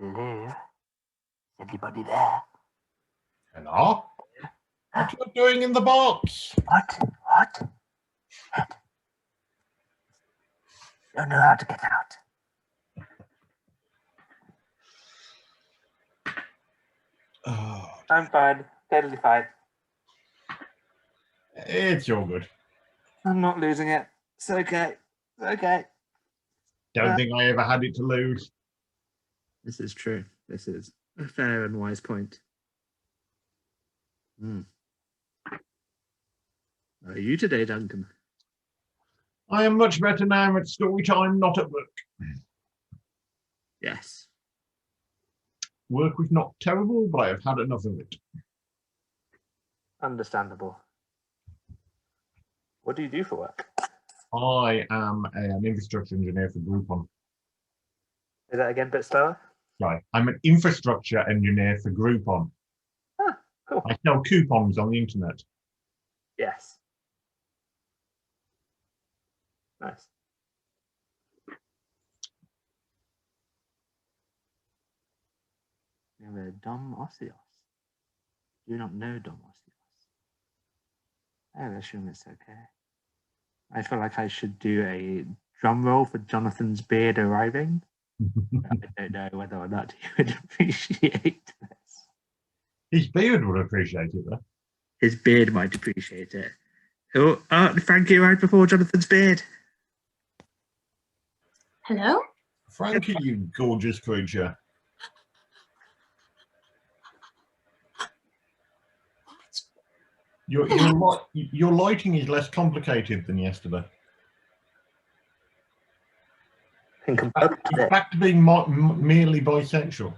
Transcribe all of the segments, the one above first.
Hello? Is anybody there? Hello? What are you doing in the box? What? Don't know how to get out. Oh, I'm fine. Totally fine. it's all good. I'm not losing it. It's okay. It's okay. Don't think I ever had it to lose. This is true. This is a fair and wise point. How are you today, Duncan? I am much better now. I'm at story time, not at work. Yes. Work was not terrible, but I have had enough of it. Understandable. What do you do for work? I am an infrastructure engineer for Groupon. Is that again a bit slower? Right. I'm an infrastructure engineer for Groupon. Ah, cool. I sell coupons on the internet. Yes. Nice. We have a Dom Ossios. Do not know Dom Ossios. I assume it's okay. I feel like I should do a drum roll for Jonathan's beard arriving. I don't know whether or not he would appreciate this. His beard would appreciate it, though. His beard might appreciate it. Oh, Frankie arrived before Jonathan's beard. Hello? Frankie, you gorgeous creature. Your lighting is less complicated than yesterday. It's back to being merely bisexual.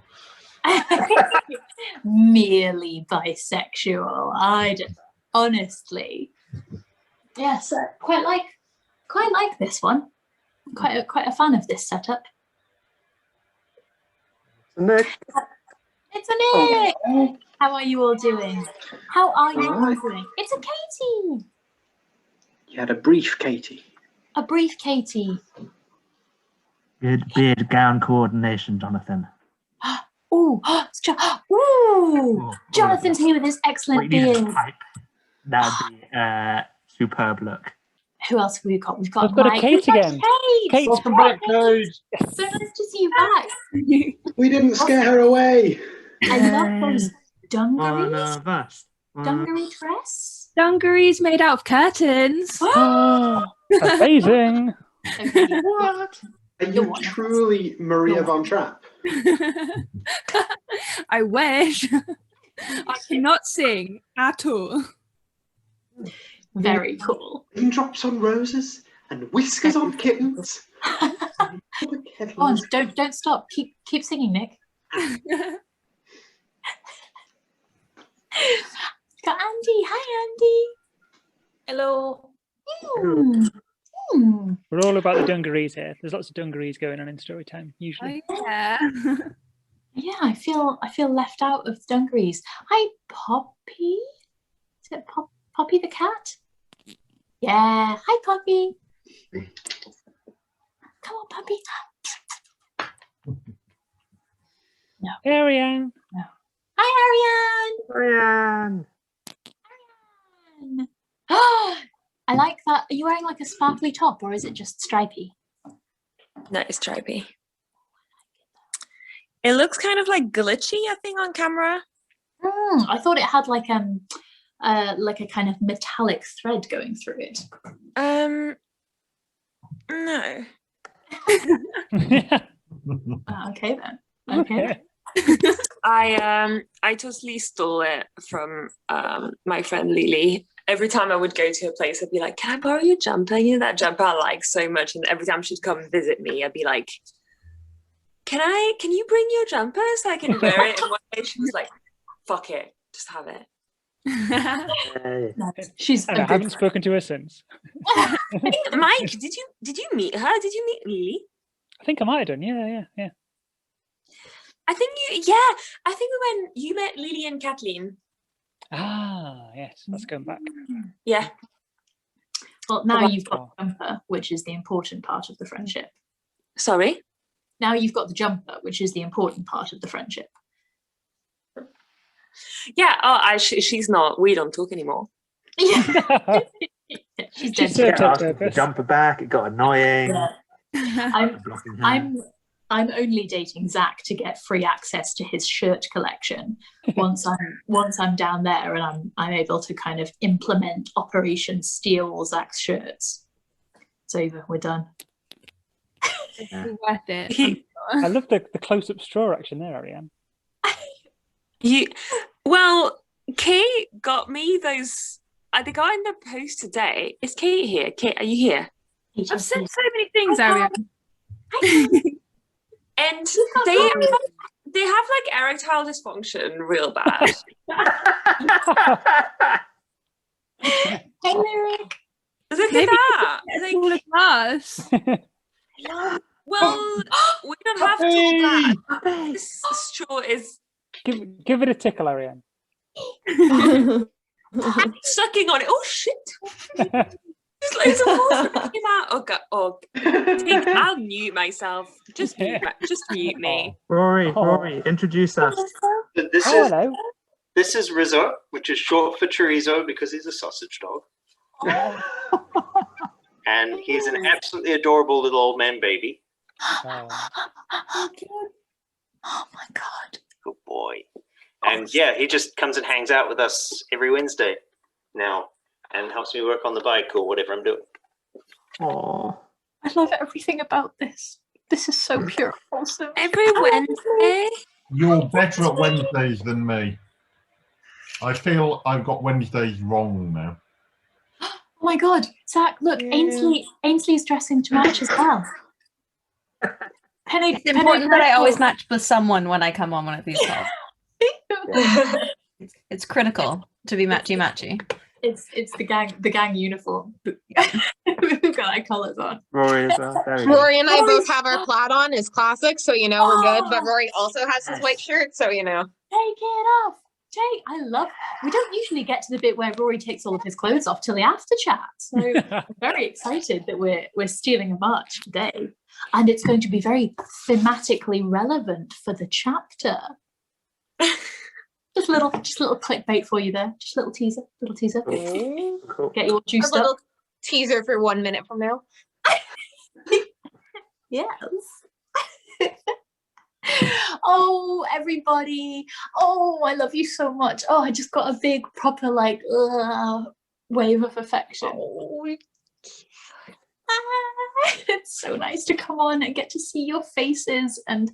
Merely bisexual. I don't, honestly. Yes, quite like this one. Quite a fan of this setup. Nick. It's a Nick. How are you all doing? How are you all doing? It's a Katie. You had a brief Katie. A brief Katie. Beard gown coordination, Jonathan. Ooh, Jonathan's here with his excellent beard. That would be superb look. Who else have we got? We've got a Kate again. Kate. Welcome back, Kate. Yes. So nice to see you back. We didn't scare her away. I love those dungarees. Dungaree dress. Dungarees made out of curtains. Oh, amazing. What? Are you truly Maria von Trapp? I wish. I cannot sing at all. Very cool. Raindrops on roses and whiskers on kittens. Oh, don't stop. Keep singing, Nick. Got Andy. Hi, Andy. Hello. We're all about the dungarees here. There's lots of dungarees going on in Storytime, usually. Oh, yeah. Yeah, I feel left out of dungarees. Hi, Poppy. Is it Poppy the cat? Yeah. Hi, Poppy. Come on, Poppy. No. Ariane. No. Hi, Ariane. Ariane. Oh, I like that. Are you wearing like a sparkly top or is it just stripy? No, it's stripy. It looks kind of like glitchy, I think, on camera. I thought it had like a kind of metallic thread going through it. No. Okay then. Okay. I totally stole it from my friend Lily. Every time I would go to a place, I'd be like, "Can I borrow your jumper? You know that jumper I like so much." And every time she'd come and visit me, I'd be like, Can you bring your jumper so I can wear it?" And one day she was like, "Fuck it, just have it." No, she's. And I haven't spoken to her since. Mike, did you meet her? Did you meet Lily? I think I might have done. Yeah. I think you met Lily and Kathleen. Ah, yes, that's going back. Yeah. Well, now you've got a jumper, which is the important part of the friendship. Sorry? now you've got the jumper, which is the important part of the friendship. Yeah. Oh, she's not. We don't talk anymore. Yeah. She's dead. She's served her Asked for the purpose. jumper back. It got annoying. Yeah. Blocking her. I'm only dating Zach to get free access to his shirt collection. Once I'm down there and I'm able to kind of implement Operation Steal all Zach's shirts. It's over. We're done. Yeah. Worth it. I love the close-up straw action there, Ariane. Well, Kate got me those. The guy in the post today. Is Kate here? Kate, are you here? I've said so many things, Ariane. And they have like erectile dysfunction real bad. Hey, Lyric. Look Maybe at that. Like, all of us. well, we don't have to do that. This straw is Give it a tickle, Ariane. sucking on it. Oh shit. There's loads of water that came out. Oh god. Oh, I'll mute myself. Just mute me. Rory, introduce us. This is Rizzo, which is short for chorizo because he's a sausage dog. And he's an absolutely adorable little old man baby. Oh. Oh my god. Good boy. And yeah, he just comes and hangs out with us every Wednesday now and helps me work on the bike or whatever I'm doing. Oh, I love everything about this. This is so pure. Also, Every Wednesday. You're better at Wednesdays than me. I feel I've got Wednesdays wrong now. oh my god, Zach! Look, Ainsley's dressing to match as well. It's important that I always match with someone when I come on one of these calls. It's critical to be matchy. It's the gang uniform. We've got our colours on. Rory as well. There we go. Rory and I both have our plaid on. It's classic, so you know we're good. But Rory also has his white shirt, so you know. Take it off. Jay, I love. We don't usually get to the bit where Rory takes all of his clothes off till the after chat. So I'm very excited that we're stealing a march today, and it's going to be very thematically relevant for the chapter. Just a little clickbait for you there. Just a little teaser. Cool. Get you all A juiced little up. teaser for 1 minute from now. Yes. Oh, everybody. Oh, I love you so much. Oh, I just got a big proper wave of affection. Oh, it's so nice to come on and get to see your faces and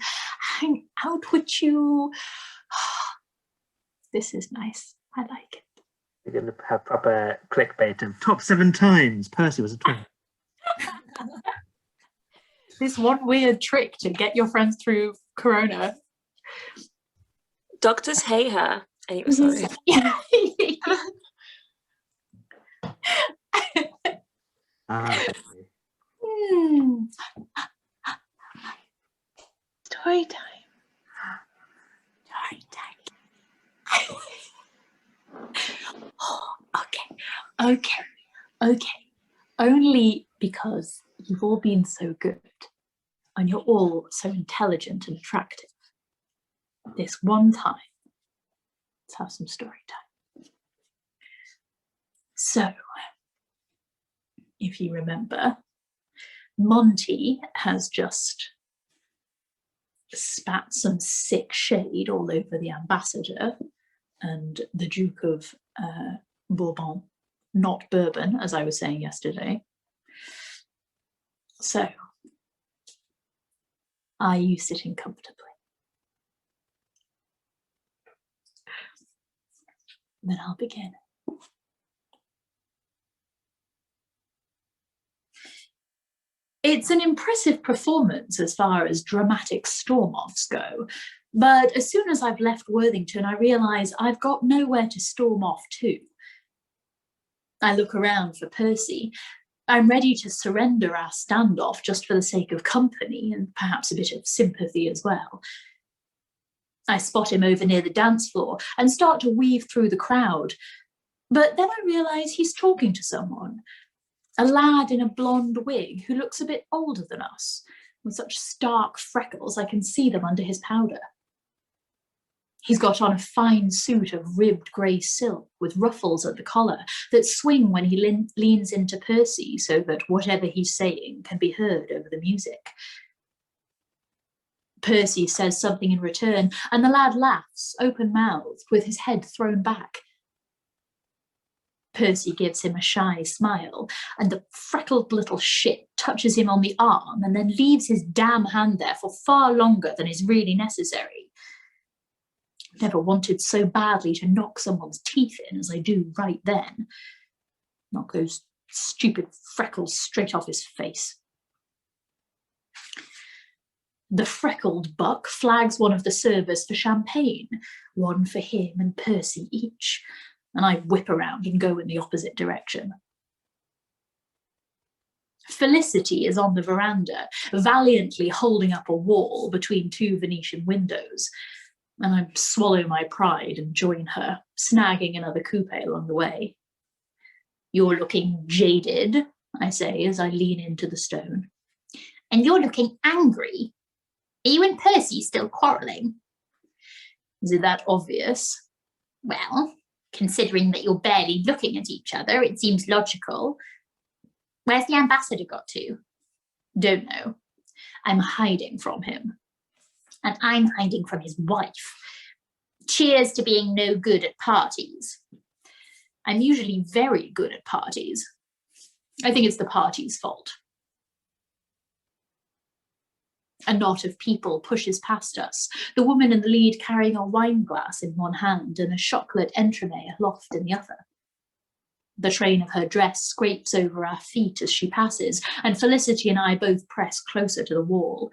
hang out with you. This is nice. I like it. You're going to have proper clickbait of top 7 times Percy was a twin. This one weird trick to get your friends through Corona. Doctors hate her. I'm sorry. Story time. Okay. Only because you've all been so good and you're all so intelligent and attractive. This one time, let's have some story time. So, if you remember, Monty has just spat some sick shade all over the ambassador and the Duke of Bourbon, not Bourbon, as I was saying yesterday. So, are you sitting comfortably? Then I'll begin. It's an impressive performance as far as dramatic storm-offs go, but as soon as I've left Worthington, I realise I've got nowhere to storm off to. I look around for Percy. I'm ready to surrender our standoff just for the sake of company and perhaps a bit of sympathy as well. I spot him over near the dance floor and start to weave through the crowd, but then I realise he's talking to someone. A lad in a blonde wig who looks a bit older than us, with such stark freckles I can see them under his powder. He's got on a fine suit of ribbed grey silk with ruffles at the collar that swing when he leans into Percy so that whatever he's saying can be heard over the music. Percy says something in return, and the lad laughs, open-mouthed, with his head thrown back. Percy gives him a shy smile, and the freckled little shit touches him on the arm and then leaves his damn hand there for far longer than is really necessary. I've never wanted so badly to knock someone's teeth in as I do right then. Knock those stupid freckles straight off his face. The freckled buck flags one of the servers for champagne, one for him and Percy each, and I whip around and go in the opposite direction. Felicity is on the veranda, valiantly holding up a wall between two Venetian windows, and I swallow my pride and join her, snagging another coupe along the way. "You're looking jaded," I say as I lean into the stone. "And you're looking angry. Are you and Percy still quarrelling?" "Is it that obvious?" "Well, considering that you're barely looking at each other, it seems logical. Where's the ambassador got to?" "Don't know. I'm hiding from him." "And I'm hiding from his wife. Cheers to being no good at parties." "I'm usually very good at parties. I think it's the party's fault." A knot of people pushes past us, the woman in the lead carrying a wine glass in one hand and a chocolate entremet aloft in the other. The train of her dress scrapes over our feet as she passes, and Felicity and I both press closer to the wall.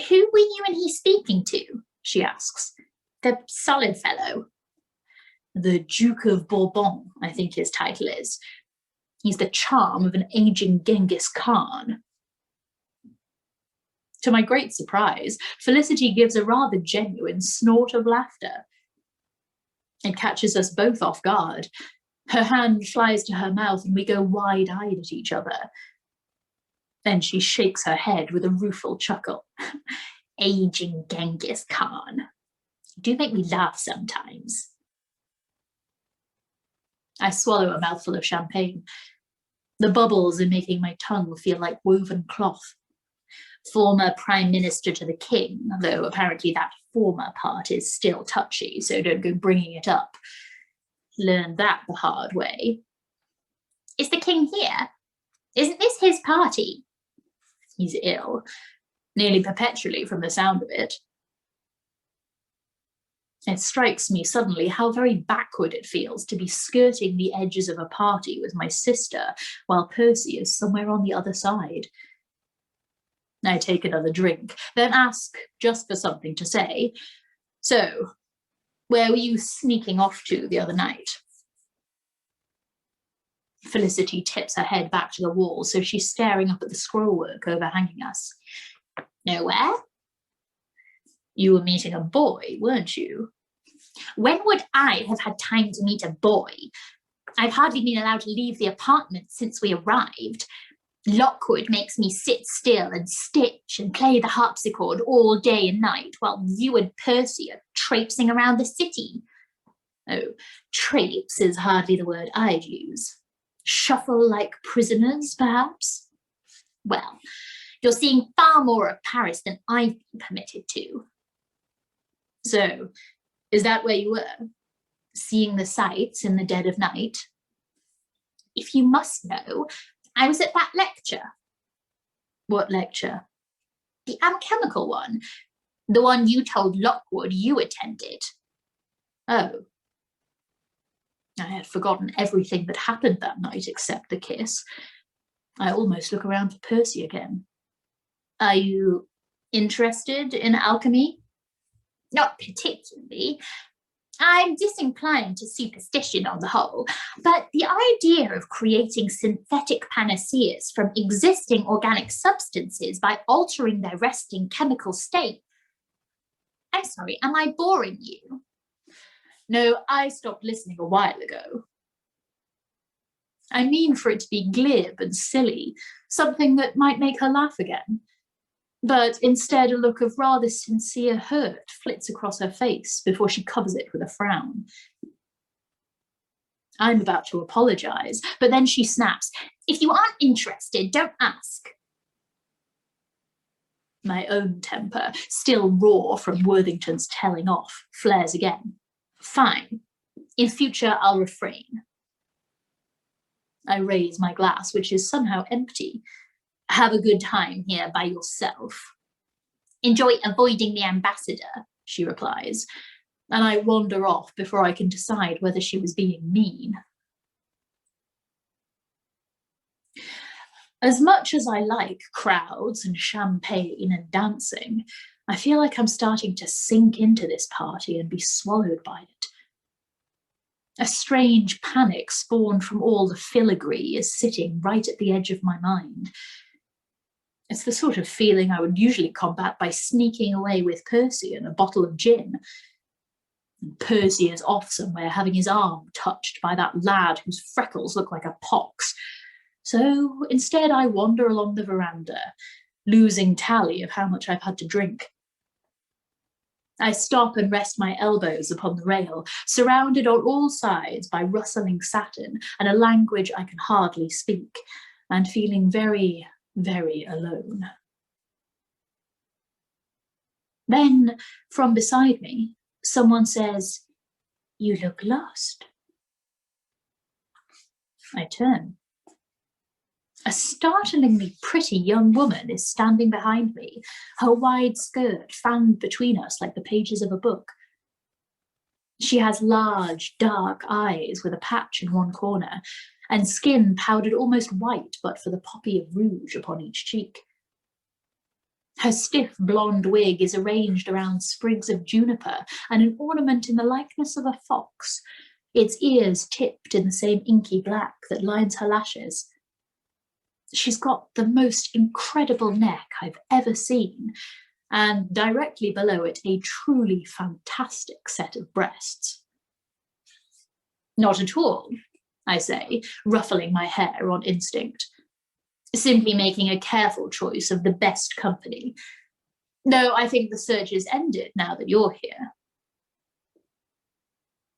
"Who were you and he speaking to?" she asks. "The solid fellow." "The Duke of Bourbon, I think his title is. He's the charm of an aging Genghis Khan." To my great surprise, Felicity gives a rather genuine snort of laughter. It catches us both off guard. Her hand flies to her mouth and we go wide-eyed at each other. Then she shakes her head with a rueful chuckle. "Aging Genghis Khan. You do make me laugh sometimes." I swallow a mouthful of champagne. The bubbles are making my tongue feel like woven cloth. Former Prime Minister to the King, though apparently that former part is still touchy, so don't go bringing it up. Learned that the hard way. "Is the King here? Isn't this his party?" "He's ill, nearly perpetually from the sound of it." It strikes me suddenly how very backward it feels to be skirting the edges of a party with my sister while Percy is somewhere on the other side. I take another drink, then ask, just for something to say, "So, where were you sneaking off to the other night?" Felicity tips her head back to the wall, so she's staring up at the scrollwork overhanging us. "Nowhere." "You were meeting a boy, weren't you?" "When would I have had time to meet a boy? I've hardly been allowed to leave the apartment since we arrived. Lockwood makes me sit still and stitch and play the harpsichord all day and night while you and Percy are traipsing around the city." "Oh, traipse is hardly the word I'd use. Shuffle like prisoners, perhaps?" "Well, you're seeing far more of Paris than I've been permitted to." "So, is that where you were? Seeing the sights in the dead of night?" "If you must know, I was at that lecture." "What lecture?" "The alchemical one. The one you told Lockwood you attended." "Oh." I had forgotten everything that happened that night except the kiss. I almost look around for Percy again. "Are you interested in alchemy?" "Not particularly. I'm disinclined to superstition on the whole, but the idea of creating synthetic panaceas from existing organic substances by altering their resting chemical state." "I'm sorry, am I boring you?" "No, I stopped listening a while ago." I mean for it to be glib and silly, something that might make her laugh again. But instead, a look of rather sincere hurt flits across her face before she covers it with a frown. I'm about to apologize, but then she snaps, "If you aren't interested, don't ask." My own temper, still raw from Worthington's telling off, flares again. Fine. In future, I'll refrain. I raise my glass, which is somehow empty. Have a good time here by yourself. Enjoy avoiding the ambassador, she replies, and I wander off before I can decide whether she was being mean. As much as I like crowds and champagne and dancing, I feel like I'm starting to sink into this party and be swallowed by it. A strange panic spawned from all the filigree is sitting right at the edge of my mind. It's the sort of feeling I would usually combat by sneaking away with Percy and a bottle of gin. And Percy is off somewhere having his arm touched by that lad whose freckles look like a pox. So instead I wander along the veranda, losing tally of how much I've had to drink. I stop and rest my elbows upon the rail, surrounded on all sides by rustling satin and a language I can hardly speak, and feeling very, very alone. Then, from beside me, someone says, "You look lost." I turn. A startlingly pretty young woman is standing behind me, her wide skirt fanned between us like the pages of a book. She has large, dark eyes with a patch in one corner, and skin powdered almost white but for the poppy of rouge upon each cheek. Her stiff blonde wig is arranged around sprigs of juniper and an ornament in the likeness of a fox, its ears tipped in the same inky black that lines her lashes. She's got the most incredible neck I've ever seen, and directly below it a truly fantastic set of breasts. "Not at all," I say, ruffling my hair on instinct. "Simply making a careful choice of the best company. No, I think the search is ended now that you're here."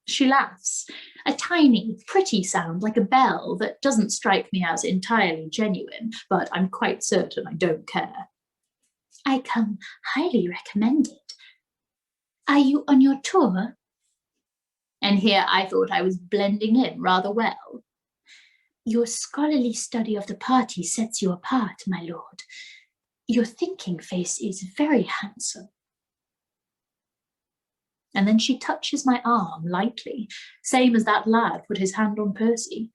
She laughs, a tiny, pretty sound like a bell that doesn't strike me as entirely genuine, but I'm quite certain I don't care. "I can highly recommend it. Are you on your tour?" And here I thought I was blending in rather well. "Your scholarly study of the party sets you apart, my lord. Your thinking face is very handsome." And then she touches my arm lightly, same as that lad put his hand on Percy.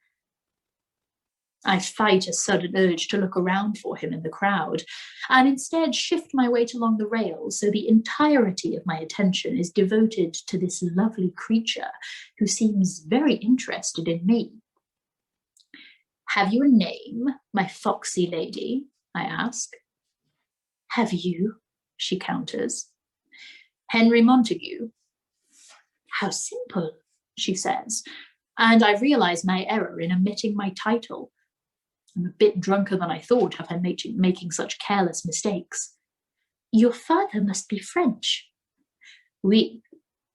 I fight a sudden urge to look around for him in the crowd, and instead shift my weight along the rails so the entirety of my attention is devoted to this lovely creature who seems very interested in me. "Have you a name, my foxy lady?" I ask. "Have you?" she counters. "Henry Montague." "How simple," she says, and I realise my error in omitting my title. I'm a bit drunker than I thought of her making such careless mistakes. "Your father must be French." "Oui,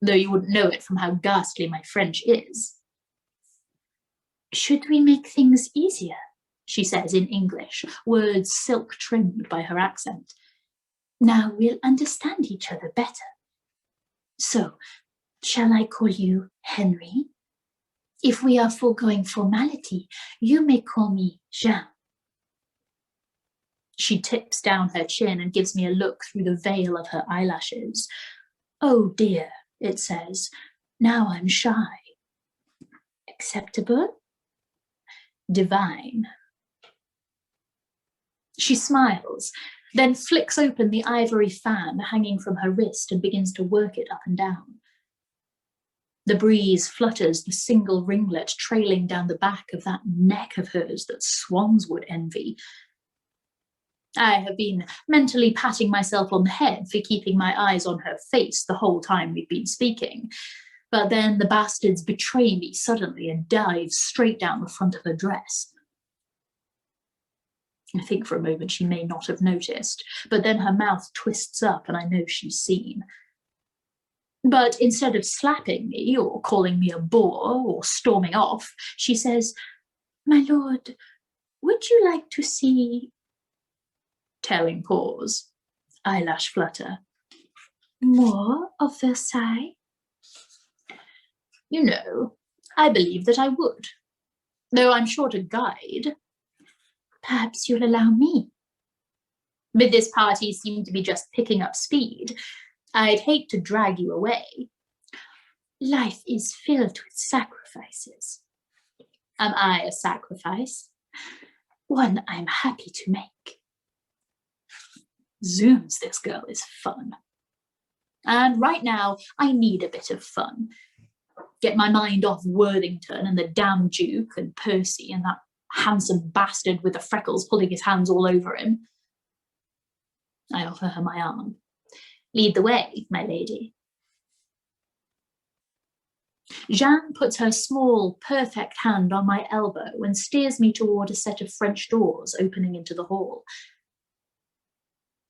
though you wouldn't know it from how ghastly my French is." "Should we make things easier?" she says in English, words silk-trimmed by her accent. "Now we'll understand each other better. So, shall I call you Henry? If we are foregoing formality, you may call me Jean." She tips down her chin and gives me a look through the veil of her eyelashes. "Oh dear," it says, "now I'm shy." "Acceptable?" "Divine." She smiles, then flicks open the ivory fan hanging from her wrist and begins to work it up and down. The breeze flutters the single ringlet trailing down the back of that neck of hers that swans would envy. I have been mentally patting myself on the head for keeping my eyes on her face the whole time we've been speaking, but then the bastards betray me suddenly and dive straight down the front of her dress. I think for a moment she may not have noticed, but then her mouth twists up and I know she's seen. But instead of slapping me or calling me a bore or storming off, she says, "My lord, would you like to see..." Telling pause, eyelash flutter. "More of Versailles?" You know, I believe that I would. Though I'm short a guide. Perhaps you'll allow me. But this party seemed to be just picking up speed. I'd hate to drag you away. Life is filled with sacrifices. Am I a sacrifice? One I'm happy to make. Zooms, this girl is fun. And right now, I need a bit of fun. Get my mind off Worthington and the damn Duke and Percy and that handsome bastard with the freckles pulling his hands all over him. I offer her my arm. Lead the way, my lady. Jeanne puts her small, perfect hand on my elbow and steers me toward a set of French doors opening into the hall.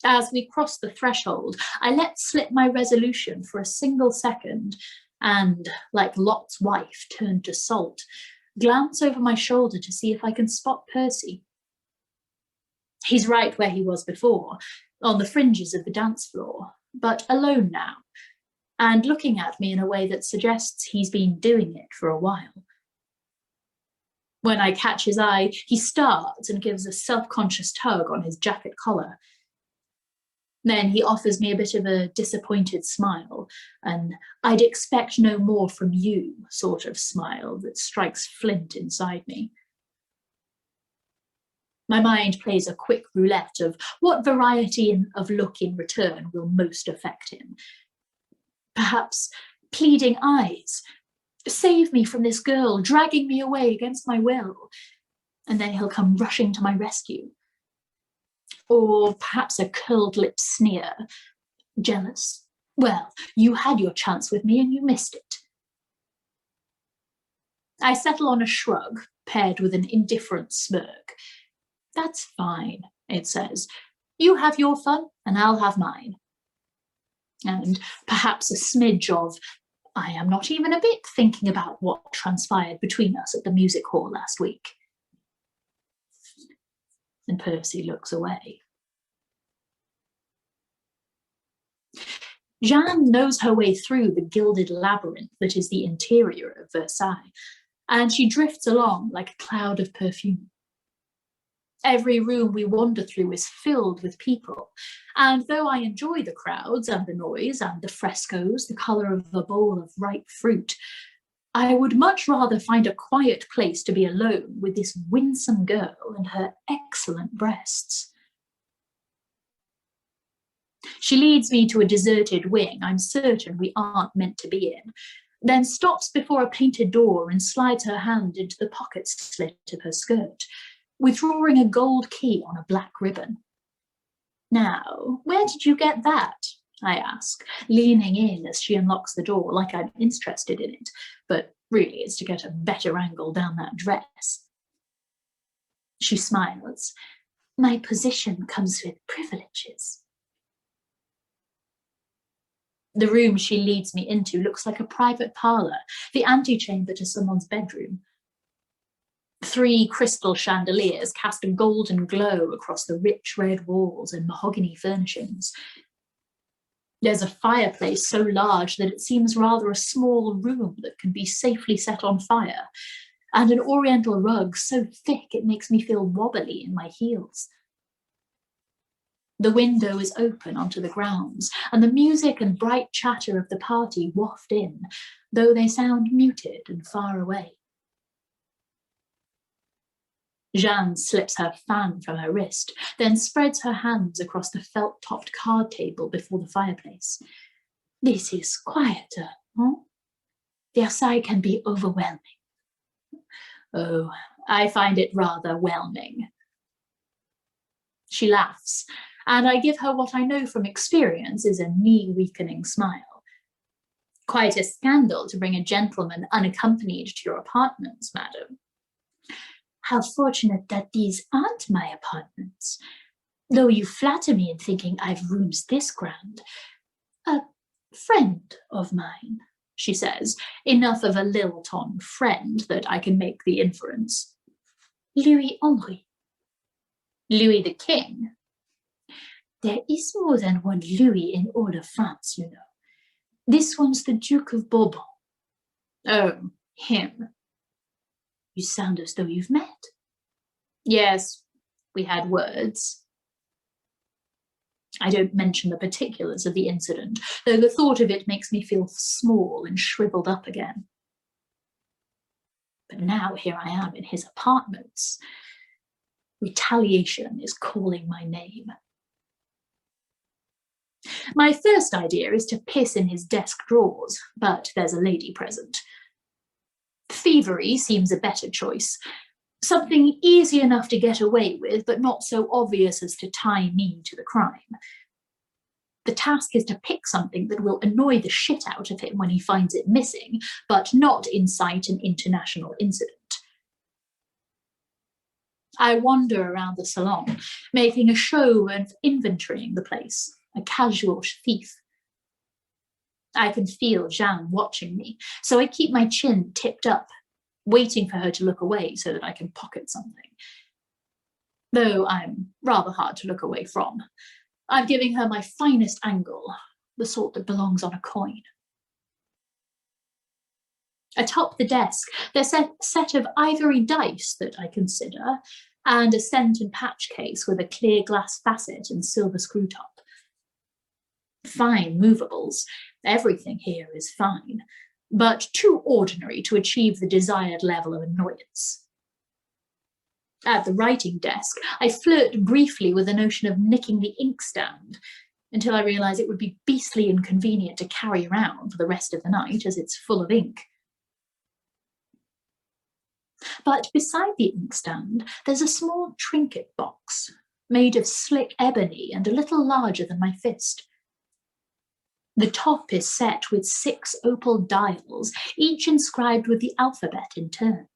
As we cross the threshold, I let slip my resolution for a single second and, like Lot's wife turned to salt, glance over my shoulder to see if I can spot Percy. He's right where he was before, on the fringes of the dance floor, but alone now, and looking at me in a way that suggests he's been doing it for a while. When I catch his eye, he starts and gives a self-conscious tug on his jacket collar. Then he offers me a bit of a disappointed smile, an "I'd expect no more from you" sort of smile that strikes flint inside me. My mind plays a quick roulette of what variety of look in return will most affect him. Perhaps pleading eyes, save me from this girl, dragging me away against my will, and then he'll come rushing to my rescue. Or perhaps a curled lip sneer. Jealous? Well, you had your chance with me and you missed it. I settle on a shrug, paired with an indifferent smirk. That's fine, it says. You have your fun and I'll have mine. And perhaps a smidge of, I am not even a bit thinking about what transpired between us at the music hall last week. And Percy looks away. Jeanne knows her way through the gilded labyrinth that is the interior of Versailles, and she drifts along like a cloud of perfume. Every room we wander through is filled with people, and though I enjoy the crowds and the noise and the frescoes, the colour of a bowl of ripe fruit, I would much rather find a quiet place to be alone with this winsome girl and her excellent breasts. She leads me to a deserted wing I'm certain we aren't meant to be in, then stops before a painted door and slides her hand into the pocket slit of her skirt, withdrawing a gold key on a black ribbon. Now, where did you get that? I ask, leaning in as she unlocks the door like I'm interested in it, but really it's to get a better angle down that dress. She smiles. My position comes with privileges. The room she leads me into looks like a private parlour, the antechamber to someone's bedroom. 3 crystal chandeliers cast a golden glow across the rich red walls and mahogany furnishings. There's a fireplace so large that it seems rather a small room that can be safely set on fire, and an oriental rug so thick it makes me feel wobbly in my heels. The window is open onto the grounds, and the music and bright chatter of the party waft in, though they sound muted and far away. Jeanne slips her fan from her wrist, then spreads her hands across the felt-topped card table before the fireplace. This is quieter, huh? Versailles can be overwhelming. Oh, I find it rather whelming. She laughs, and I give her what I know from experience is a knee-weakening smile. Quite a scandal to bring a gentleman unaccompanied to your apartments, madam. how fortunate that these aren't my apartments. Though you flatter me in thinking I've rooms this grand. A friend of mine, she says, enough of a Lilton friend that I can make the inference. Louis Henri. Louis the King. There is more than one Louis in all of France, you know. This one's the Duke of Bourbon. Oh, him. You sound as though you've met. Yes, we had words. I don't mention the particulars of the incident, though the thought of it makes me feel small and shriveled up again. But now here I am in his apartments. Retaliation is calling my name. My first idea is to piss in his desk drawers, but there's a lady present. Thievery seems a better choice. Something easy enough to get away with, but not so obvious as to tie me to the crime. The task is to pick something that will annoy the shit out of him when he finds it missing, but not incite an international incident. I wander around the salon, making a show of inventorying the place, a casual thief. I can feel Jeanne watching me, so I keep my chin tipped up, waiting for her to look away so that I can pocket something. Though I'm rather hard to look away from. I'm giving her my finest angle, the sort that belongs on a coin. Atop the desk, there's a set of ivory dice that I consider, and a scent and patch case with a clear glass facet and silver screw top. Fine movables. Everything here is fine, but too ordinary to achieve the desired level of annoyance. At the writing desk, I flirt briefly with the notion of nicking the inkstand, until I realise it would be beastly inconvenient to carry around for the rest of the night, as it's full of ink. But beside the inkstand, there's a small trinket box, made of slick ebony and a little larger than my fist. The top is set with 6 opal dials, each inscribed with the alphabet in turn.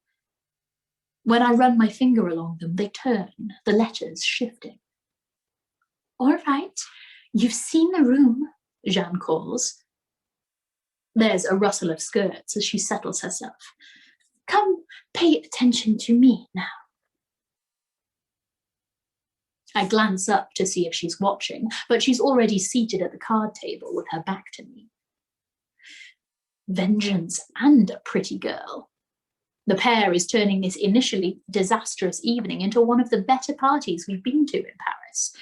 When I run my finger along them, they turn, the letters shifting. All right, you've seen the room, Jeanne calls. There's a rustle of skirts as she settles herself. Come, pay attention to me now. I glance up to see if she's watching, but she's already seated at the card table with her back to me. Vengeance and a pretty girl. The pair is turning this initially disastrous evening into one of the better parties we've been to in Paris.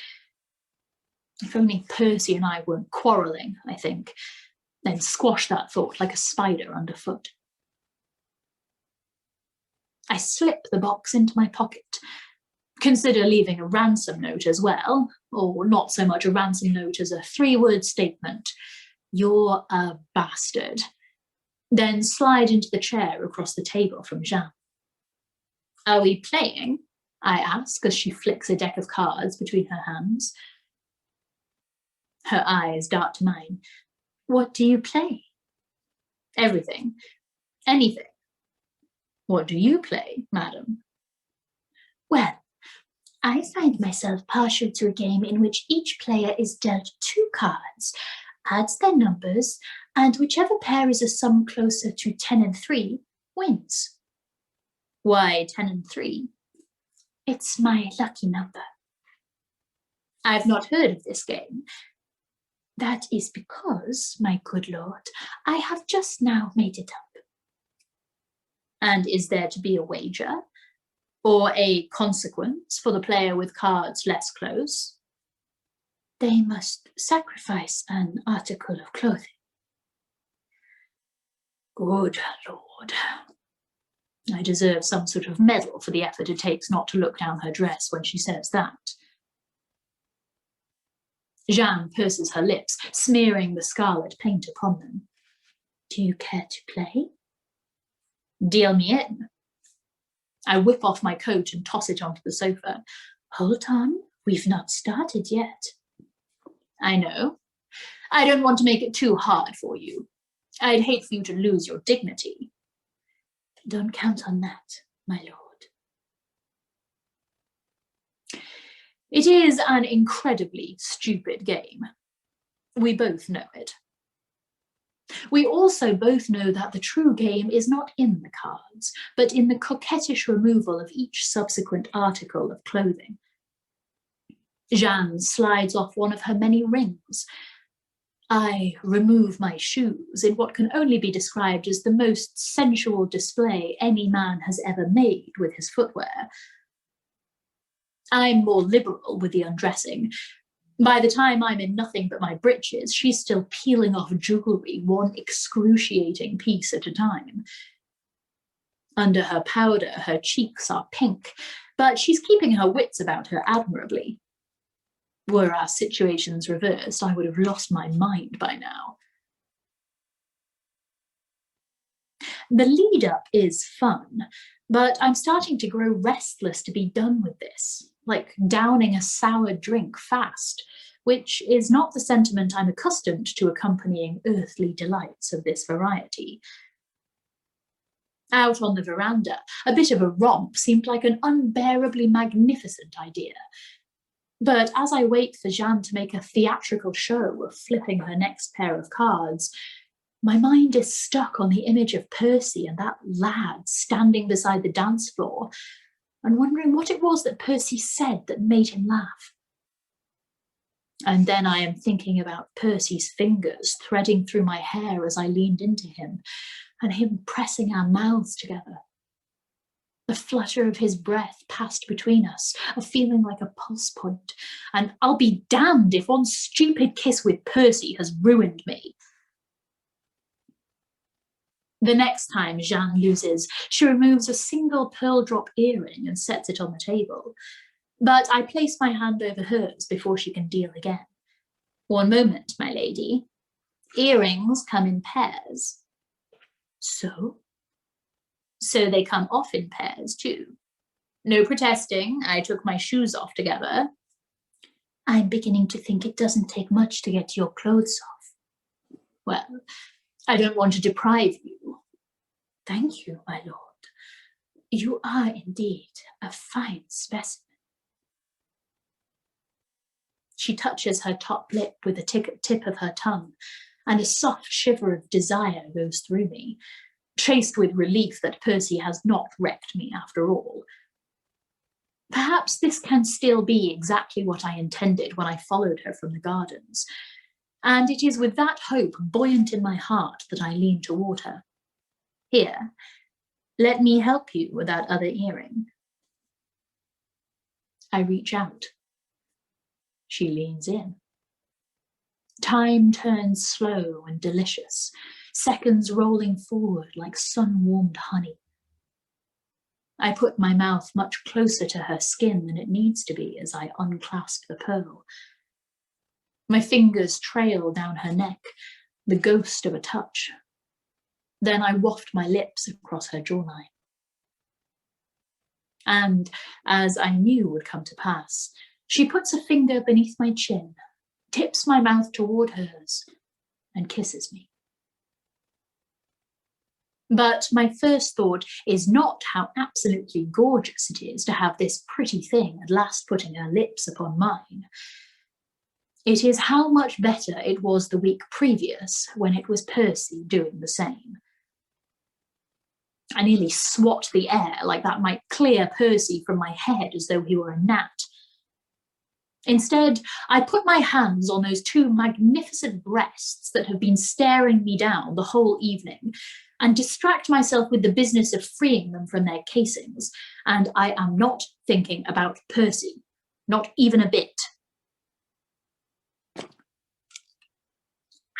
If only Percy and I weren't quarrelling, I think, then squash that thought like a spider underfoot. I slip the box into my pocket. Consider leaving a ransom note as well, or not so much a ransom note as a 3-word statement. You're a bastard. Then slide into the chair across the table from Jeanne. Are we playing? I ask as she flicks a deck of cards between her hands. Her eyes dart to mine. What do you play? Everything. Anything. What do you play, madam? Well, I find myself partial to a game in which each player is dealt 2 cards, adds their numbers, and whichever pair is a sum closer to 10 and 3 wins. Why 10 and 3? It's my lucky number. I've not heard of this game. That is because, my good lord, I have just now made it up. And is there to be a wager? Or a consequence for the player with cards less close? They must sacrifice an article of clothing. Good lord. I deserve some sort of medal for the effort it takes not to look down her dress when she says that. Jeanne purses her lips, smearing the scarlet paint upon them. Do you care to play? Deal me in. I whip off my coat and toss it onto the sofa. Hold on, we've not started yet. I know. I don't want to make it too hard for you. I'd hate for you to lose your dignity. Don't count on that, my lord. It is an incredibly stupid game. We both know it. We also both know that the true game is not in the cards, but in the coquettish removal of each subsequent article of clothing. Jeanne slides off one of her many rings. I remove my shoes in what can only be described as the most sensual display any man has ever made with his footwear. I'm more liberal with the undressing. By the time I'm in nothing but my breeches, she's still peeling off jewellery, one excruciating piece at a time. Under her powder, her cheeks are pink, but she's keeping her wits about her admirably. Were our situations reversed, I would have lost my mind by now. The lead-up is fun, but I'm starting to grow restless to be done with this, like downing a sour drink fast, which is not the sentiment I'm accustomed to accompanying earthly delights of this variety. Out on the veranda, a bit of a romp seemed like an unbearably magnificent idea. But as I wait for Jeanne to make a theatrical show of flipping her next pair of cards, my mind is stuck on the image of Percy and that lad standing beside the dance floor, and wondering what it was that Percy said that made him laugh. And then I am thinking about Percy's fingers threading through my hair as I leaned into him, and him pressing our mouths together. The flutter of his breath passed between us, a feeling like a pulse point, and I'll be damned if one stupid kiss with Percy has ruined me. The next time Jeanne loses, she removes a single pearl drop earring and sets it on the table. But I place my hand over hers before she can deal again. One moment, my lady. Earrings come in pairs. So? So they come off in pairs too. No protesting, I took my shoes off together. I'm beginning to think it doesn't take much to get your clothes off. Well, I don't want to deprive you. Thank you, my lord. You are indeed a fine specimen. She touches her top lip with the tip of her tongue, and a soft shiver of desire goes through me, chased with relief that Percy has not wrecked me after all. Perhaps this can still be exactly what I intended when I followed her from the gardens, and it is with that hope buoyant in my heart that I lean toward her. Here, let me help you with that other earring. I reach out. She leans in. Time turns slow and delicious, seconds rolling forward like sun-warmed honey. I put my mouth much closer to her skin than it needs to be as I unclasp the pearl. My fingers trail down her neck, the ghost of a touch. Then I waft my lips across her jawline. And, as I knew would come to pass, she puts a finger beneath my chin, tips my mouth toward hers, and kisses me. But my first thought is not how absolutely gorgeous it is to have this pretty thing at last putting her lips upon mine. It is how much better it was the week previous when it was Percy doing the same. I nearly swat the air like that might clear Percy from my head as though he were a gnat. Instead, I put my hands on those two magnificent breasts that have been staring me down the whole evening and distract myself with the business of freeing them from their casings, and I am not thinking about Percy, not even a bit.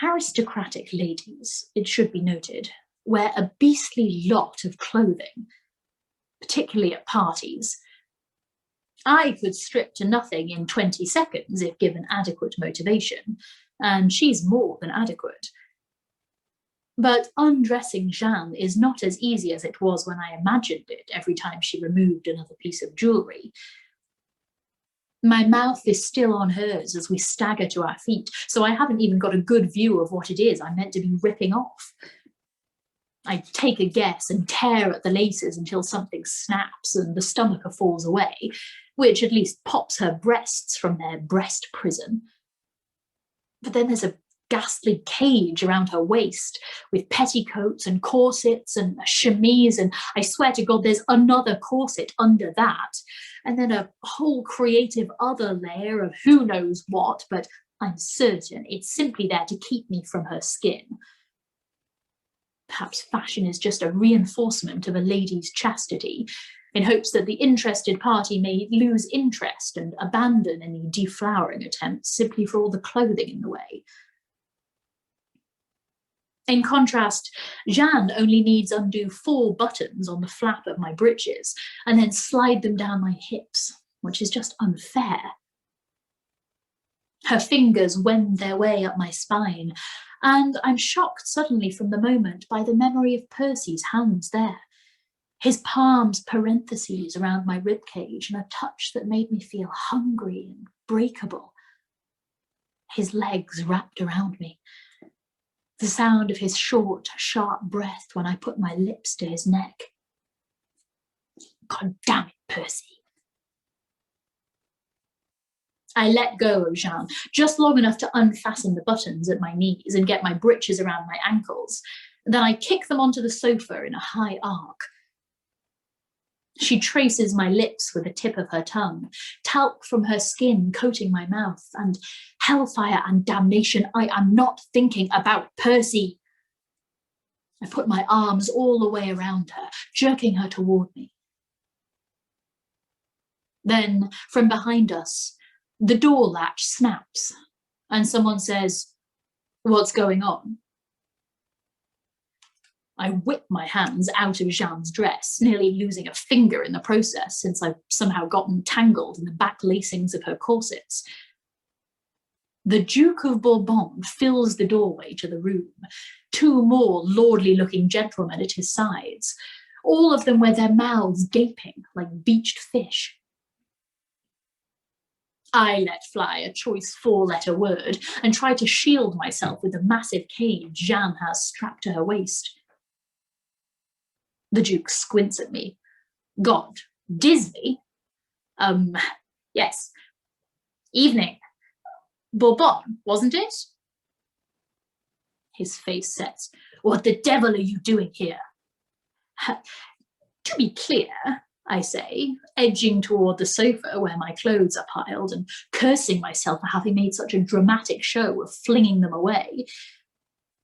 Aristocratic ladies, it should be noted, wear a beastly lot of clothing, particularly at parties. I could strip to nothing in 20 seconds if given adequate motivation, and she's more than adequate. But undressing Jeanne is not as easy as it was when I imagined it every time she removed another piece of jewellery. My mouth is still on hers as we stagger to our feet, so I haven't even got a good view of what it is I'm meant to be ripping off. I take a guess and tear at the laces until something snaps and the stomacher falls away, which at least pops her breasts from their breast prison. But then there's a ghastly cage around her waist with petticoats and corsets and a chemise, and I swear to God there's another corset under that, and then a whole creative other layer of who knows what, but I'm certain it's simply there to keep me from her skin. Perhaps fashion is just a reinforcement of a lady's chastity, in hopes that the interested party may lose interest and abandon any deflowering attempts simply for all the clothing in the way. In contrast, Jeanne only needs undo 4 buttons on the flap of my breeches and then slide them down my hips, which is just unfair. Her fingers wend their way up my spine, and I'm shocked suddenly from the moment by the memory of Percy's hands there, his palms parentheses around my ribcage and a touch that made me feel hungry and breakable. His legs wrapped around me, the sound of his short, sharp breath when I put my lips to his neck. God damn it, Percy. I let go of Jeanne just long enough to unfasten the buttons at my knees and get my breeches around my ankles. Then I kick them onto the sofa in a high arc. She traces my lips with the tip of her tongue, talc from her skin coating my mouth, and hellfire and damnation, I am not thinking about Percy. I put my arms all the way around her, jerking her toward me. Then, from behind us, the door latch snaps, and someone says, "What's going on?" I whip my hands out of Jeanne's dress, nearly losing a finger in the process since I've somehow gotten tangled in the back lacings of her corsets. The Duke of Bourbon fills the doorway to the room, 2 more lordly-looking gentlemen at his sides, all of them with their mouths gaping like beached fish. I let fly a choice 4-letter word and try to shield myself with the massive cage Jeanne has strapped to her waist. The Duke squints at me. God, Disney? Yes. Evening. Bourbon, wasn't it? His face sets. What the devil are you doing here? To be clear, I say, edging toward the sofa where my clothes are piled and cursing myself for having made such a dramatic show of flinging them away.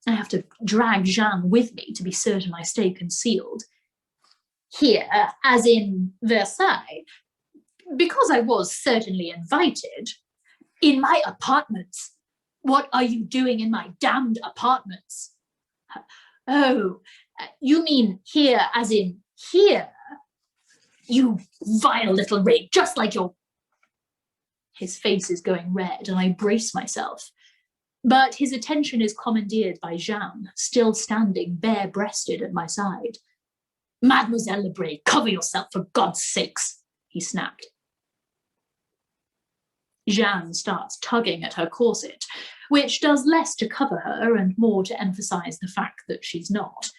I have to drag Jeanne with me to be certain I stay concealed. Here, as in Versailles, because I was certainly invited. In my apartments. What are you doing in my damned apartments? Oh, you mean here as in here? You vile little rig, just like your... His face is going red and I brace myself. But his attention is commandeered by Jeanne, still standing bare-breasted at my side. Mademoiselle Lebré, cover yourself for God's sakes, he snapped. Jeanne starts tugging at her corset, which does less to cover her and more to emphasize the fact that she's not.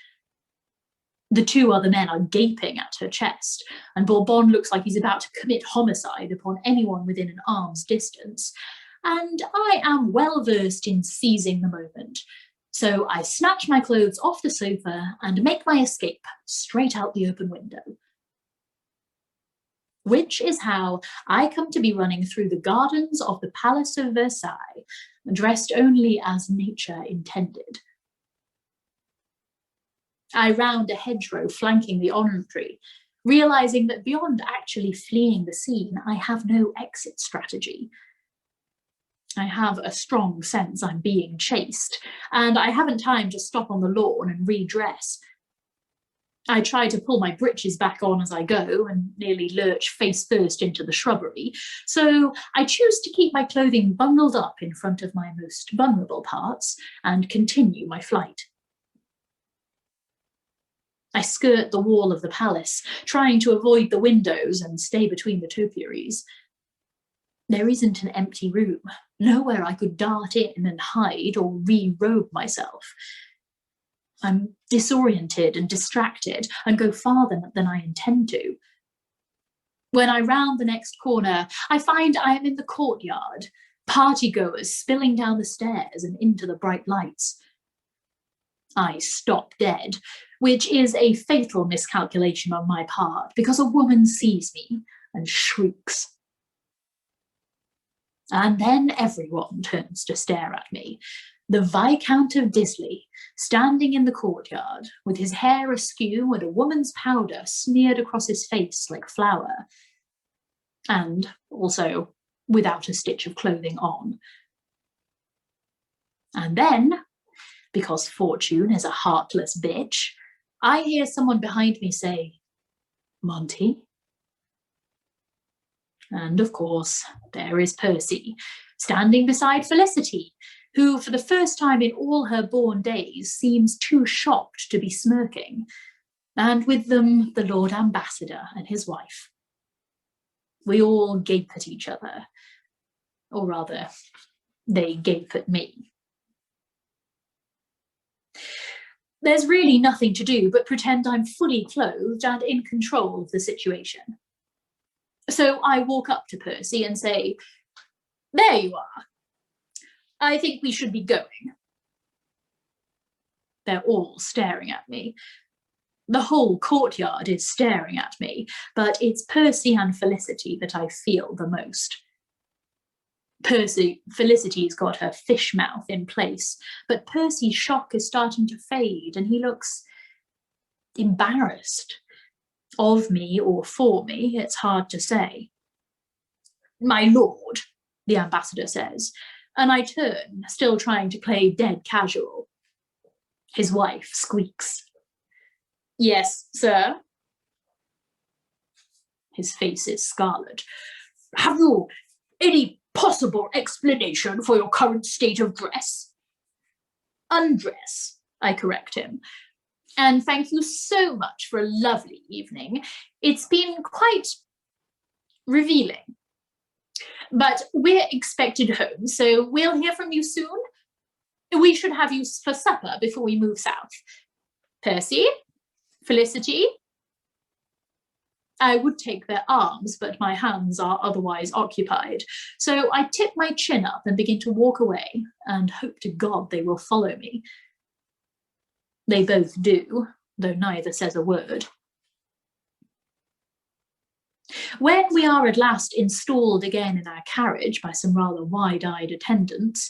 The 2 other men are gaping at her chest, and Bourbon looks like he's about to commit homicide upon anyone within an arm's distance, and I am well versed in seizing the moment. So I snatch my clothes off the sofa and make my escape straight out the open window. Which is how I come to be running through the gardens of the Palace of Versailles, dressed only as nature intended. I round a hedgerow flanking the orangery, realizing that beyond actually fleeing the scene, I have no exit strategy. I have a strong sense I'm being chased, and I haven't time to stop on the lawn and redress. I try to pull my breeches back on as I go and nearly lurch face first into the shrubbery, so I choose to keep my clothing bundled up in front of my most vulnerable parts and continue my flight. I skirt the wall of the palace, trying to avoid the windows and stay between the topiaries. There isn't an empty room, nowhere I could dart in and hide or re-robe myself. I'm disoriented and distracted and go farther than I intend to. When I round the next corner, I find I am in the courtyard, partygoers spilling down the stairs and into the bright lights. I stop dead, which is a fatal miscalculation on my part because a woman sees me and shrieks. And then everyone turns to stare at me. The Viscount of Disley, standing in the courtyard, with his hair askew and a woman's powder smeared across his face like flour, and also without a stitch of clothing on. And then, because fortune is a heartless bitch, I hear someone behind me say, "Monty?" And of course, there is Percy, standing beside Felicity, who for the first time in all her born days seems too shocked to be smirking, and with them the Lord Ambassador and his wife. We all gape at each other, or rather, they gape at me. There's really nothing to do but pretend I'm fully clothed and in control of the situation. So I walk up to Percy and say, "There you are. I think we should be going." They're all staring at me. The whole courtyard is staring at me, but it's Percy and Felicity that I feel the most. Felicity's got her fish mouth in place, but Percy's shock is starting to fade and he looks embarrassed. Of me or for me, it's hard to say. "My lord," the ambassador says, and I turn, still trying to play dead casual. His wife squeaks. "Yes, sir." His face is scarlet. "Have you any possible explanation for your current state of dress?" "Undress," I correct him. "And thank you so much for a lovely evening. It's been quite revealing. But we're expected home, so we'll hear from you soon. We should have you for supper before we move south. Percy? Felicity?" I would take their arms, but my hands are otherwise occupied. So I tip my chin up and begin to walk away and hope to God they will follow me. They both do, though neither says a word. When we are at last installed again in our carriage by some rather wide-eyed attendants,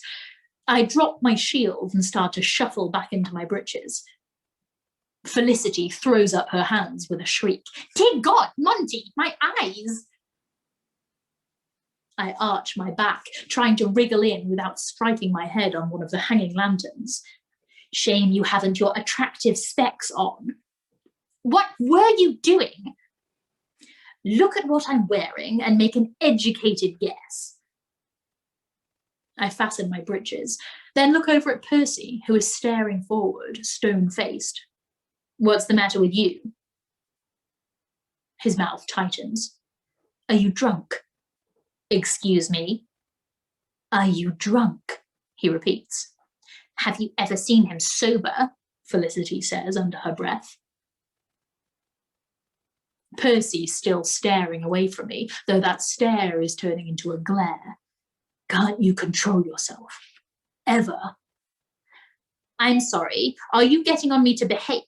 I drop my shield and start to shuffle back into my breeches. Felicity throws up her hands with a shriek. "Dear God, Monty, my eyes!" I arch my back, trying to wriggle in without striking my head on one of the hanging lanterns. "Shame you haven't your attractive specs on." "What were you doing?" "Look at what I'm wearing and make an educated guess." I fasten my breeches, then look over at Percy, who is staring forward, stone-faced. "What's the matter with you?" His mouth tightens. "Are you drunk?" "Excuse me?" "Are you drunk?" he repeats. "Have you ever seen him sober?" Felicity says under her breath. Percy still staring away from me, though that stare is turning into a glare. "Can't you control yourself? Ever?" "I'm sorry, are you getting on me to behave?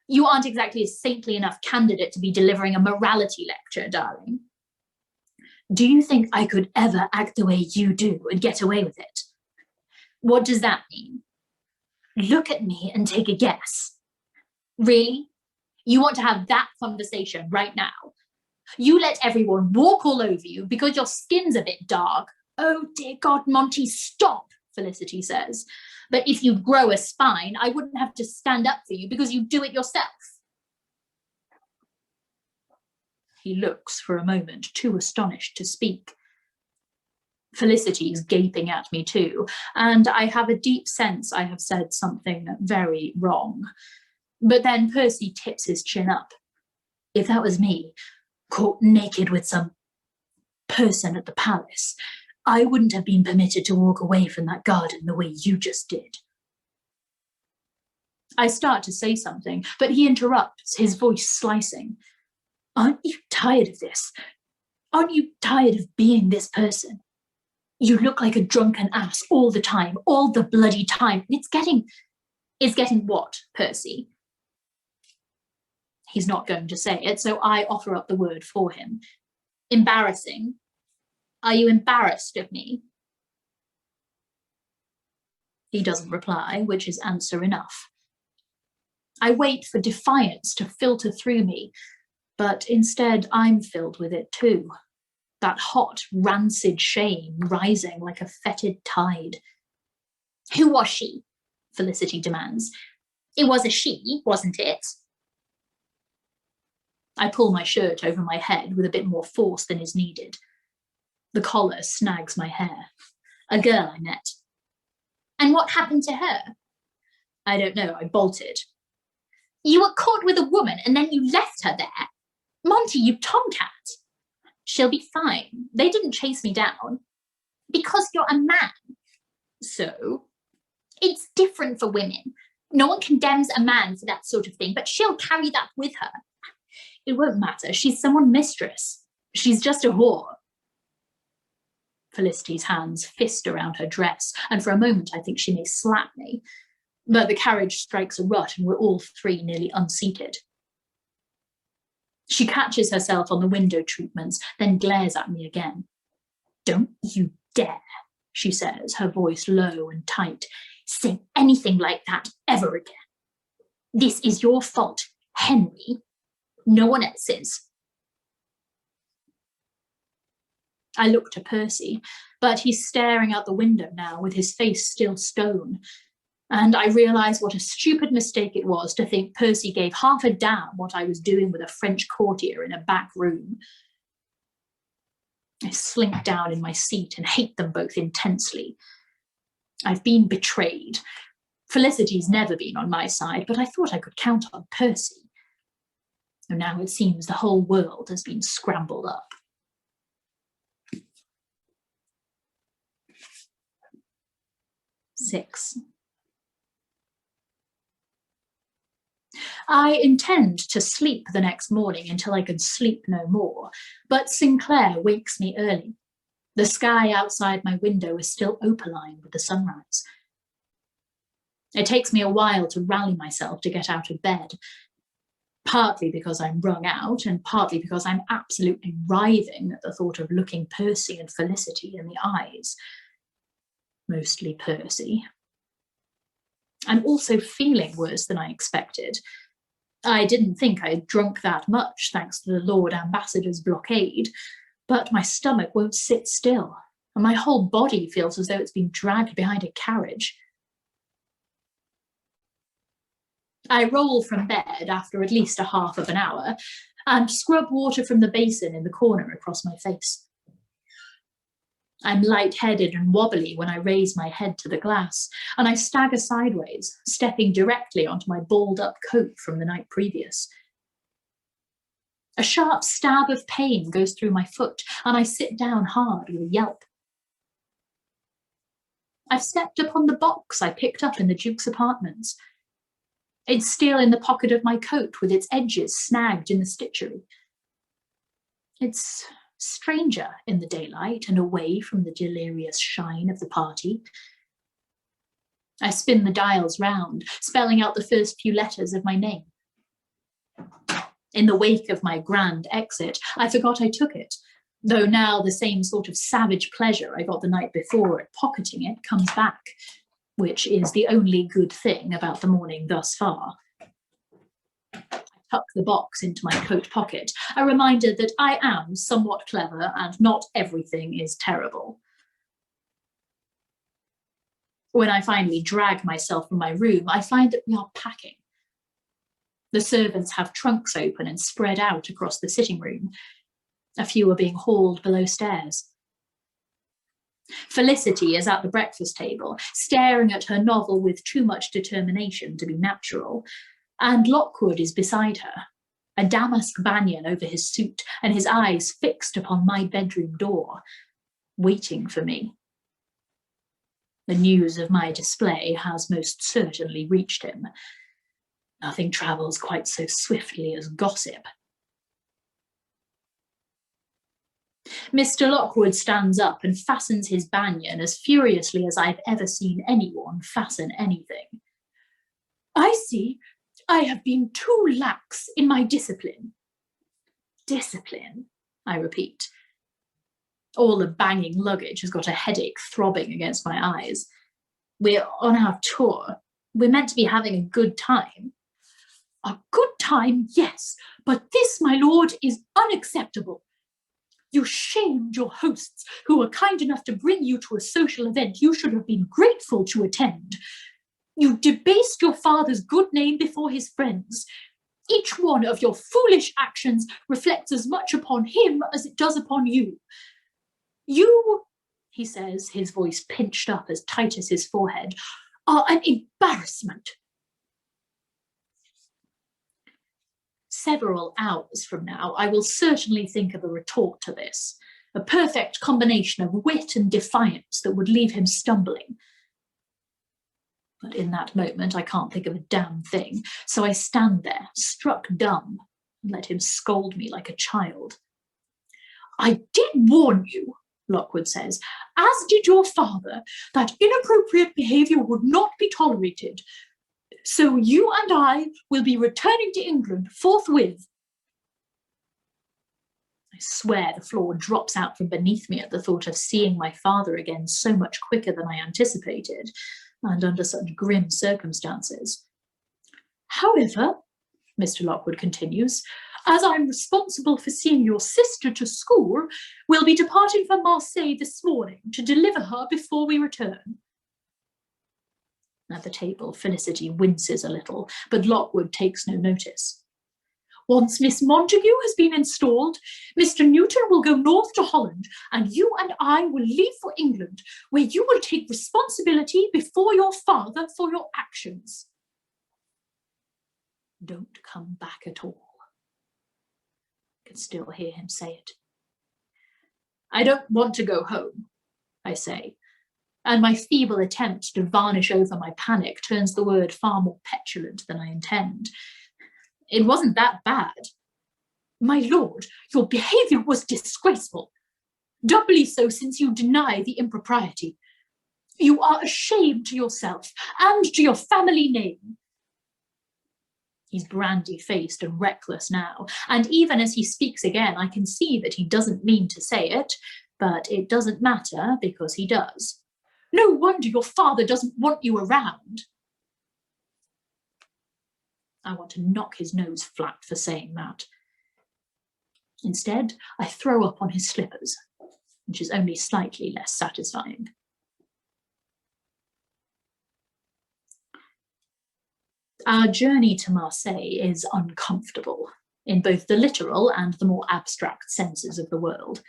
You aren't exactly a saintly enough candidate to be delivering a morality lecture, darling." "Do you think I could ever act the way you do and get away with it?" "What does that mean?" "Look at me and take a guess." "Really? You want to have that conversation right now? You let everyone walk all over you because your skin's a bit dark." "Oh, dear God, Monty, stop," Felicity says. "But if you'd grow a spine, I wouldn't have to stand up for you because you do it yourself." He looks for a moment, too astonished to speak. Felicity's gaping at me too, and I have a deep sense I have said something very wrong. But then Percy tips his chin up. "If that was me, caught naked with some person at the palace, I wouldn't have been permitted to walk away from that garden the way you just did." I start to say something, but he interrupts, his voice slicing. Aren't you tired of this? Aren't you tired of being this person? You look like a drunken ass all the time, all the bloody time. It's getting what, Percy? He's not going to say it, so I offer up the word for him. Embarrassing. Are you embarrassed of me? He doesn't reply, which is answer enough. I wait for defiance to filter through me, but instead I'm filled with it too. That hot, rancid shame rising like a fetid tide. Who was she? Felicity demands. It was a she, wasn't it? I pull my shirt over my head with a bit more force than is needed. The collar snags my hair. A girl I met. And what happened to her? I don't know, I bolted. You were caught with a woman and then you left her there. Monty, you tomcat. She'll be fine. They didn't chase me down. Because you're a man. So? It's different for women. No one condemns a man for that sort of thing, but she'll carry that with her. It won't matter. She's someone's mistress. She's just a whore. Felicity's hands fist around her dress, and for a moment I think she may slap me. But the carriage strikes a rut and we're all three nearly unseated. She catches herself on the window treatments, then glares at me again. Don't you dare, she says, her voice low and tight, say anything like that ever again. This is your fault, Henry. No one else's. I look to Percy, but he's staring out the window now with his face still stone. And I realise what a stupid mistake it was to think Percy gave half a damn what I was doing with a French courtier in a back room. I slink down in my seat and hate them both intensely. I've been betrayed. Felicity's never been on my side, but I thought I could count on Percy. And now it seems the whole world has been scrambled up. Six. I intend to sleep the next morning until I can sleep no more, but Sinclair wakes me early. The sky outside my window is still opaline with the sunrise. It takes me a while to rally myself to get out of bed, partly because I'm wrung out and partly because I'm absolutely writhing at the thought of looking Percy and Felicity in the eyes. Mostly Percy. I'm also feeling worse than I expected. I didn't think I had drunk that much, thanks to the Lord Ambassador's blockade, but my stomach won't sit still, and my whole body feels as though it's been dragged behind a carriage. I roll from bed after at least a half of an hour and scrub water from the basin in the corner across my face. I'm lightheaded and wobbly when I raise my head to the glass, and I stagger sideways, stepping directly onto my balled-up coat from the night previous. A sharp stab of pain goes through my foot, and I sit down hard with a yelp. I've stepped upon the box I picked up in the Duke's apartments. It's still in the pocket of my coat with its edges snagged in the stitchery. It's stranger in the daylight and away from the delirious shine of the party. I spin the dials round, spelling out the first few letters of my name. In the wake of my grand exit, I forgot I took it, though now the same sort of savage pleasure I got the night before at pocketing it comes back, which is the only good thing about the morning thus far. Tuck the box into my coat pocket, a reminder that I am somewhat clever and not everything is terrible. When I finally drag myself from my room, I find that we are packing. The servants have trunks open and spread out across the sitting room. A few are being hauled below stairs. Felicity is at the breakfast table, staring at her novel with too much determination to be natural, and Lockwood is beside her, a damask banyan over his suit and his eyes fixed upon my bedroom door, waiting for me. The news of my display has most certainly reached him. Nothing travels quite so swiftly as gossip. Mr. Lockwood stands up and fastens his banyan as furiously as I've ever seen anyone fasten anything. I see I have been too lax in my discipline. Discipline, I repeat. All the banging luggage has got a headache throbbing against my eyes. We're on our tour. We're meant to be having a good time. A good time, yes, but this, my lord, is unacceptable. You shamed your hosts who were kind enough to bring you to a social event you should have been grateful to attend. You debased your father's good name before his friends. Each one of your foolish actions reflects as much upon him as it does upon you. You, he says, his voice pinched up as tight as his forehead, are an embarrassment. Several hours from now, I will certainly think of a retort to this, a perfect combination of wit and defiance that would leave him stumbling. But in that moment, I can't think of a damn thing, so I stand there, struck dumb, and let him scold me like a child. I did warn you, Lockwood says, as did your father, that inappropriate behaviour would not be tolerated. So you and I will be returning to England forthwith. I swear the floor drops out from beneath me at the thought of seeing my father again so much quicker than I anticipated, and under such grim circumstances. However, Mr. Lockwood continues, as I'm responsible for seeing your sister to school, we'll be departing for Marseille this morning to deliver her before we return. At the table, Felicity winces a little, but Lockwood takes no notice. Once Miss Montague has been installed, Mr. Newton will go north to Holland, and you and I will leave for England, where you will take responsibility before your father for your actions. Don't come back at all. I can still hear him say it. I don't want to go home, I say, and my feeble attempt to varnish over my panic turns the word far more petulant than I intend. It wasn't that bad. My lord, your behaviour was disgraceful. Doubly so since you deny the impropriety. You are ashamed to yourself and to your family name. He's brandy-faced and reckless now, and even as he speaks again, I can see that he doesn't mean to say it, but it doesn't matter because he does. No wonder your father doesn't want you around. I want to knock his nose flat for saying that. Instead, I throw up on his slippers, which is only slightly less satisfying. Our journey to Marseille is uncomfortable, in both the literal and the more abstract senses of the word.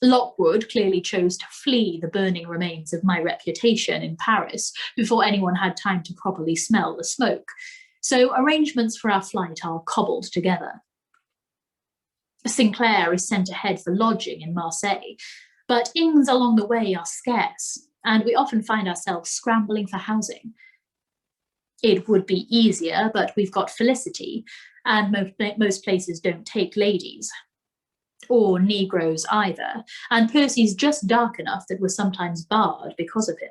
Lockwood clearly chose to flee the burning remains of my reputation in Paris before anyone had time to properly smell the smoke, so arrangements for our flight are cobbled together. Sinclair is sent ahead for lodging in Marseille, but inns along the way are scarce, and we often find ourselves scrambling for housing. It would be easier, but we've got Felicity, and most places don't take ladies. Or Negroes either, and Percy's just dark enough that we're sometimes barred because of him.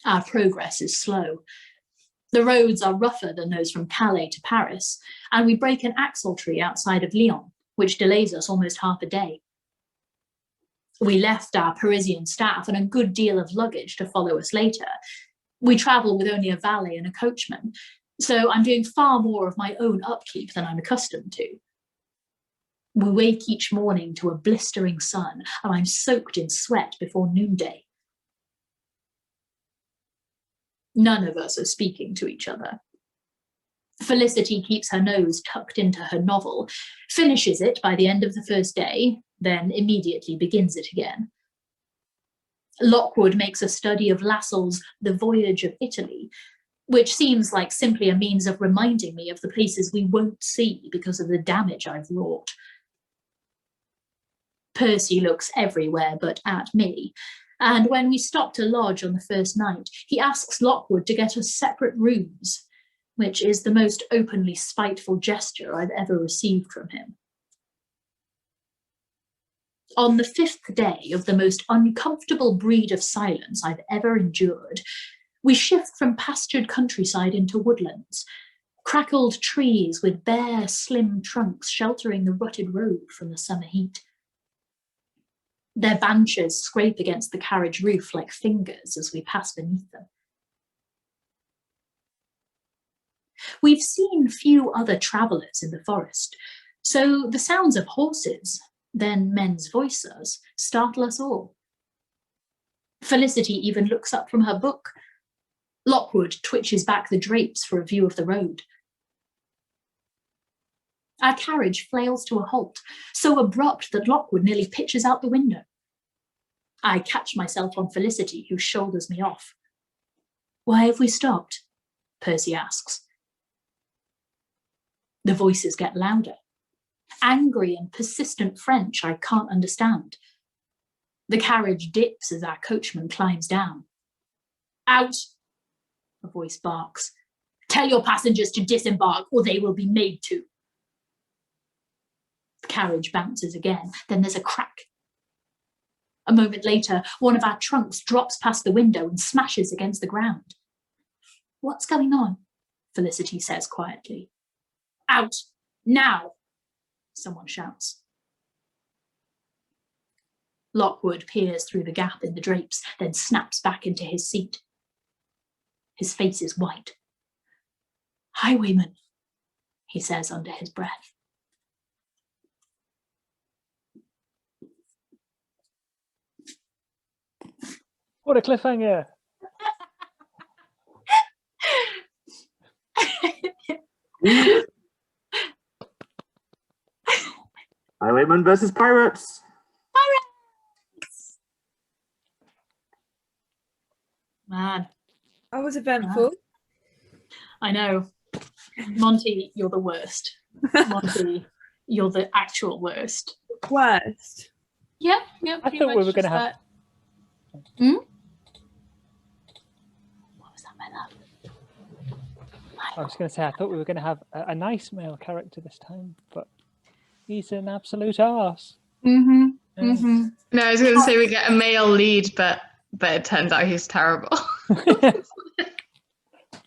Our progress is slow. The roads are rougher than those from Calais to Paris, and we break an axle tree outside of Lyon, which delays us almost half a day. We left our Parisian staff and a good deal of luggage to follow us later. We travel with only a valet and a coachman, so I'm doing far more of my own upkeep than I'm accustomed to. We wake each morning to a blistering sun, and I'm soaked in sweat before noonday. None of us are speaking to each other. Felicity keeps her nose tucked into her novel, finishes it by the end of the first day, then immediately begins it again. Lockwood makes a study of Lassel's The Voyage of Italy, which seems like simply a means of reminding me of the places we won't see because of the damage I've wrought. Percy looks everywhere but at me, And when we stop to lodge on the first night, he asks Lockwood to get us separate rooms, which is the most openly spiteful gesture I've ever received from him. On the 5th day of the most uncomfortable breed of silence I've ever endured, we shift from pastured countryside into woodlands, crackled trees with bare, slim trunks sheltering the rutted road from the summer heat. Their branches scrape against the carriage roof like fingers as we pass beneath them. We've seen few other travellers in the forest, so the sounds of horses, then men's voices, startle us all. Felicity even looks up from her book. Lockwood twitches back the drapes for a view of the road. Our carriage flails to a halt, so abrupt that Lockwood nearly pitches out the window. I catch myself on Felicity, who shoulders me off. "Why have we stopped?" Percy asks. The voices get louder. Angry and persistent French I can't understand. The carriage dips as our coachman climbs down. "Out!" a voice barks. "Tell your passengers to disembark, or they will be made to." The carriage bounces again, then there's a crack. A moment later, one of our trunks drops past the window and smashes against the ground. "What's going on?" Felicity says quietly. "Out! Now!" someone shouts. Lockwood peers through the gap in the drapes, then snaps back into his seat. His face is white. "Highwayman," he says under his breath. What a cliffhanger! Highwayman versus pirates. Pirates! Man, That was eventful. I know. Monty, you're the worst. Monty, you're the actual worst. Worst. Yep. I thought we were going to have. What was that, my love? I was going to say I thought we were going to have a nice male character this time, but he's an absolute arse. No, I was going to say we get a male lead, but it turns out he's terrible.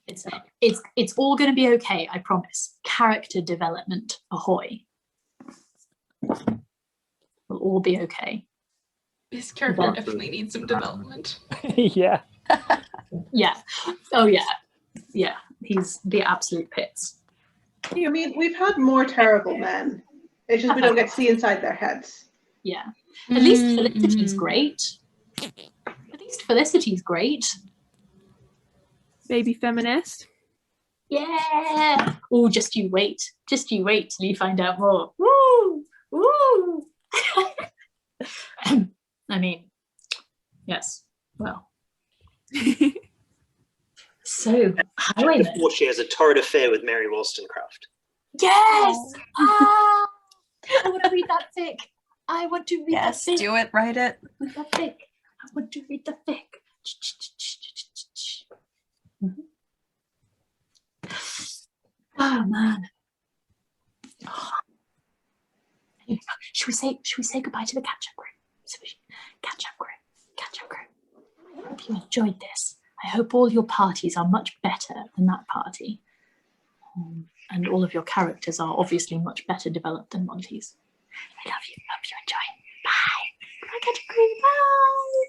It's all going to be okay, I promise. Character development, ahoy. We'll all be okay. His character definitely needs some development. Yeah. Yeah. Oh, yeah. Yeah. He's the absolute pits. I mean, we've had more terrible men. It's just we don't get to see inside their heads. Yeah. At least Felicity's great. Baby feminist. Yeah. Oh, just you wait. Just you wait till you find out more. Woo! Woo! I mean, yes. Well. So, Highwayman. Before she has a torrid affair with Mary Wollstonecraft. Yes! Ah! I want to read that fic. I want to read that fic. Do it, write it. Read that fic. I want to read the fic. Oh, man. Should we say goodbye to the catch-up group? Catch-up group. I hope you enjoyed this. I hope all your parties are much better than that party. And all of your characters are obviously much better developed than Monty's. I love you. Hope you enjoy. Bye. Bye, catch-up group. Bye.